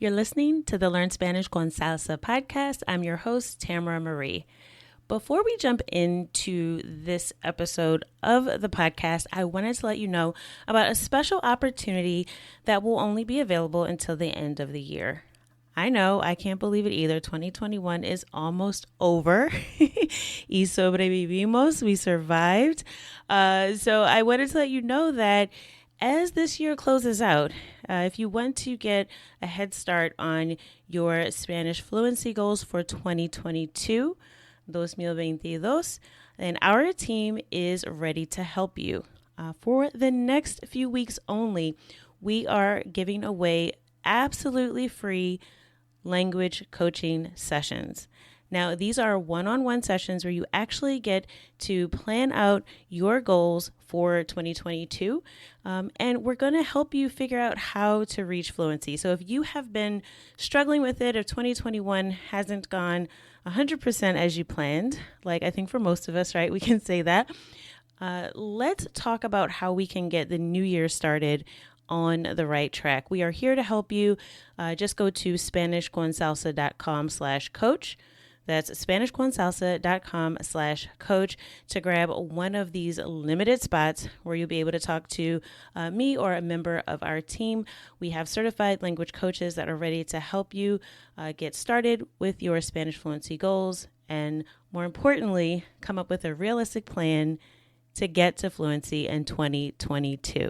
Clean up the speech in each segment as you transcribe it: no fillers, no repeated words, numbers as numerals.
You're listening to the Learn Spanish con Salsa podcast. I'm your host, Tamara Marie. Before we jump into this episode of the podcast, I wanted to let you know about a special opportunity that will only be available until the end of the year. I know, I can't believe it either. 2021 is almost over. Y sobrevivimos, we survived. So I wanted to let you know that as this year closes out, if you want to get a head start on your Spanish fluency goals for 2022, 2022, then our team is ready to help you. For the next few weeks only, we are giving away absolutely free language coaching sessions. Now, these are one-on-one sessions where you actually get to plan out your goals for 2022, and we're going to help you figure out how to reach fluency. So if you have been struggling with it, if 2021 hasn't gone 100% as you planned, like I think for most of us, right, we can say that, let's talk about how we can get the new year started on the right track. We are here to help you. Just go to SpanishConSalsa.com/coach. That's SpanishConSalsa.com/coach to grab one of these limited spots where you'll be able to talk to me or a member of our team. We have certified language coaches that are ready to help you get started with your Spanish fluency goals, and more importantly, come up with a realistic plan to get to fluency in 2022.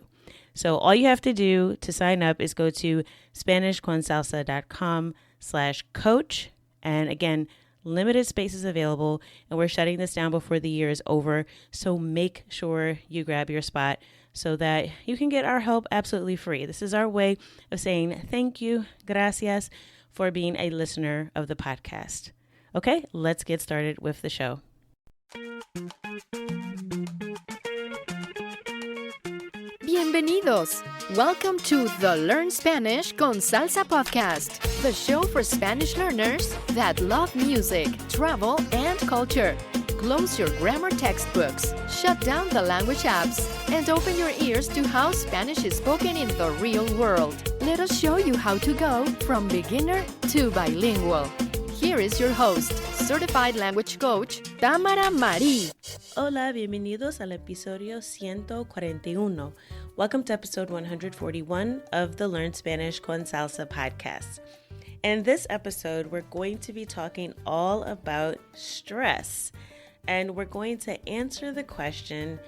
So all you have to do to sign up is go to SpanishConSalsa.com/coach. And again, limited spaces available, and we're shutting this down before the year is over. So make sure you grab your spot so that you can get our help absolutely free. This is our way of saying thank you, gracias, for being a listener of the podcast. Okay, let's get started with the show. Bienvenidos! Welcome to the Learn Spanish con Salsa podcast, the show for Spanish learners that love music, travel, and culture. Close your grammar textbooks, shut down the language apps, and open your ears to how Spanish is spoken in the real world. Let us show you how to go from beginner to bilingual. Here is your host, certified language coach, Tamara Marie. Hola, bienvenidos al episodio 141. Welcome to episode 141 of the Learn Spanish con Salsa podcast. In this episode, we're going to be talking all about stress, and we're going to answer the question,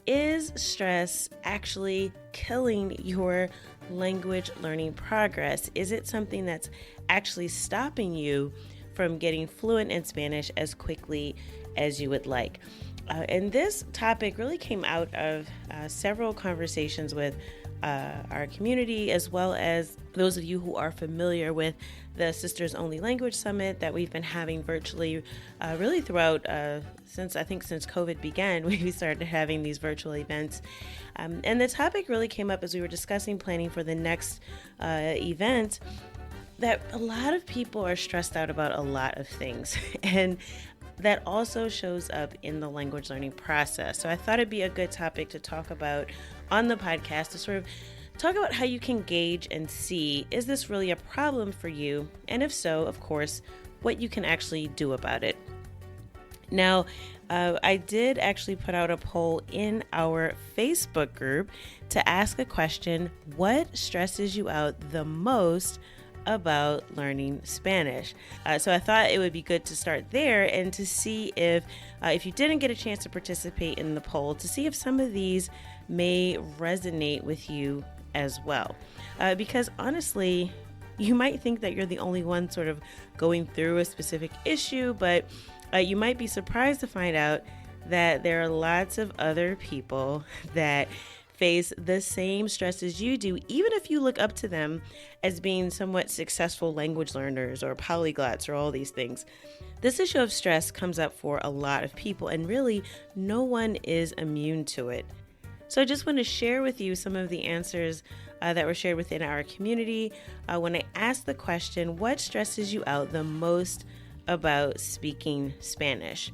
is stress actually killing your language learning progress? Is it something that's actually stopping you from getting fluent in Spanish as quickly as you would like? And this topic really came out of several conversations with our community, as well as those of you who are familiar with the Sisters Only Language Summit that we've been having virtually really throughout since COVID began. We started having these virtual events. And the topic really came up as we were discussing planning for the next event, that a lot of people are stressed out about a lot of things. And that also shows up in the language learning process. So I thought it'd be a good topic to talk about on the podcast, to sort of talk about how you can gauge and see, is this really a problem for you? And if so, of course, what you can actually do about it. Now, I did actually put out a poll in our Facebook group to ask a question: what stresses you out the most about learning Spanish? So I thought it would be good to start there and to see if you didn't get a chance to participate in the poll, to see if some of these may resonate with you as well. Because honestly, you might think that you're the only one sort of going through a specific issue, but you might be surprised to find out that there are lots of other people that face the same stress as you do, even if you look up to them as being somewhat successful language learners or polyglots or all these things. This issue of stress comes up for a lot of people, and really no one is immune to it. So I just want to share with you some of the answers that were shared within our community when I asked the question, what stresses you out the most about speaking Spanish?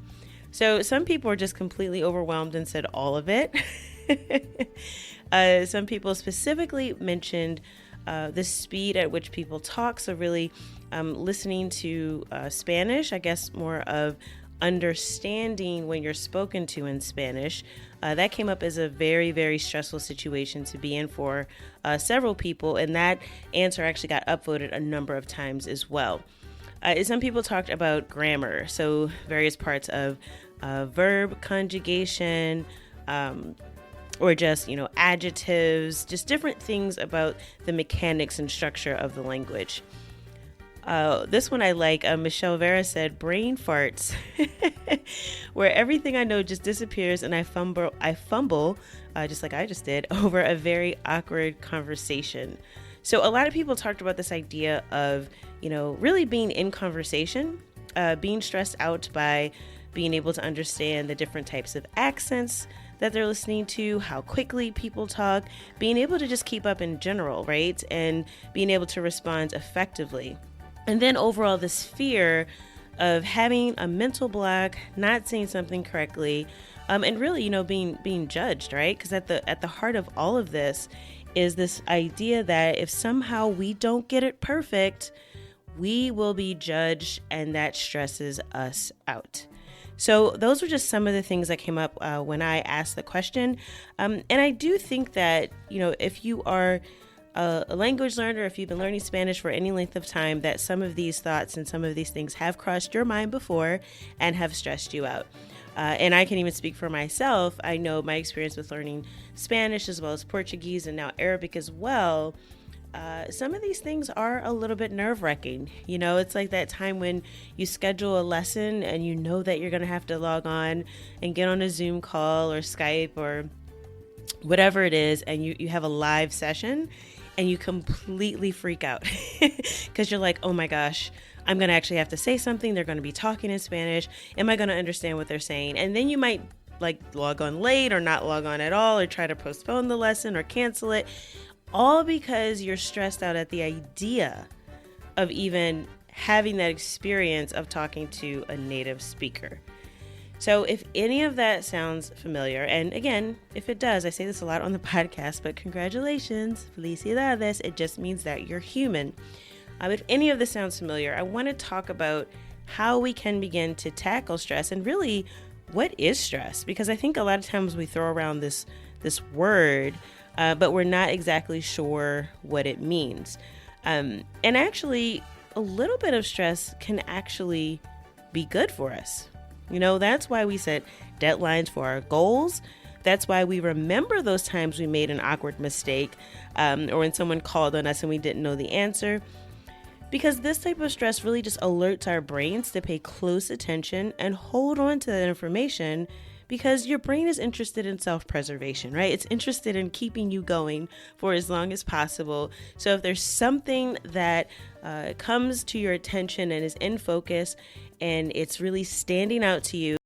So some people were just completely overwhelmed and said all of it. Some people specifically mentioned the speed at which people talk. So really listening to Spanish, I guess more of understanding when you're spoken to in Spanish. That came up as a very, very stressful situation to be in for several people. And that answer actually got upvoted a number of times as well. Some people talked about grammar. So various parts of verb conjugation, or just, adjectives, just different things about the mechanics and structure of the language. This one I like. Michelle Vera said, brain farts, where everything I know just disappears and I fumble, just like I just did, over a very awkward conversation. So a lot of people talked about this idea of, really being in conversation, being stressed out by being able to understand the different types of accents that they're listening to, how quickly people talk, being able to just keep up in general, right? And being able to respond effectively. And then overall, this fear of having a mental block, not saying something correctly, and really, being judged, right? Because at the heart of all of this is this idea that if somehow we don't get it perfect, we will be judged, and that stresses us out. So those were just some of the things that came up when I asked the question. And I do think that, if you are a language learner, if you've been learning Spanish for any length of time, that some of these thoughts and some of these things have crossed your mind before and have stressed you out. And I can even speak for myself. I know my experience with learning Spanish as well as Portuguese and now Arabic as well. Some of these things are a little bit nerve-wracking. It's like that time when you schedule a lesson and you know that you're going to have to log on and get on a Zoom call or Skype or whatever it is, and you have a live session and you completely freak out because you're like, oh my gosh, I'm going to actually have to say something. They're going to be talking in Spanish. Am I going to understand what they're saying? And then you might log on late or not log on at all or try to postpone the lesson or cancel it. All because you're stressed out at the idea of even having that experience of talking to a native speaker. So if any of that sounds familiar, and again, if it does, I say this a lot on the podcast, but congratulations, felicidades, it just means that you're human. If any of this sounds familiar, I want to talk about how we can begin to tackle stress and really what is stress? Because I think a lot of times we throw around this word, but we're not exactly sure what it means. And actually, a little bit of stress can actually be good for us. That's why we set deadlines for our goals. That's why we remember those times we made an awkward mistake, or when someone called on us and we didn't know the answer. Because this type of stress really just alerts our brains to pay close attention and hold on to that information, because your brain is interested in self-preservation, right? It's interested in keeping you going for as long as possible. So if there's something that comes to your attention and is in focus and it's really standing out to you,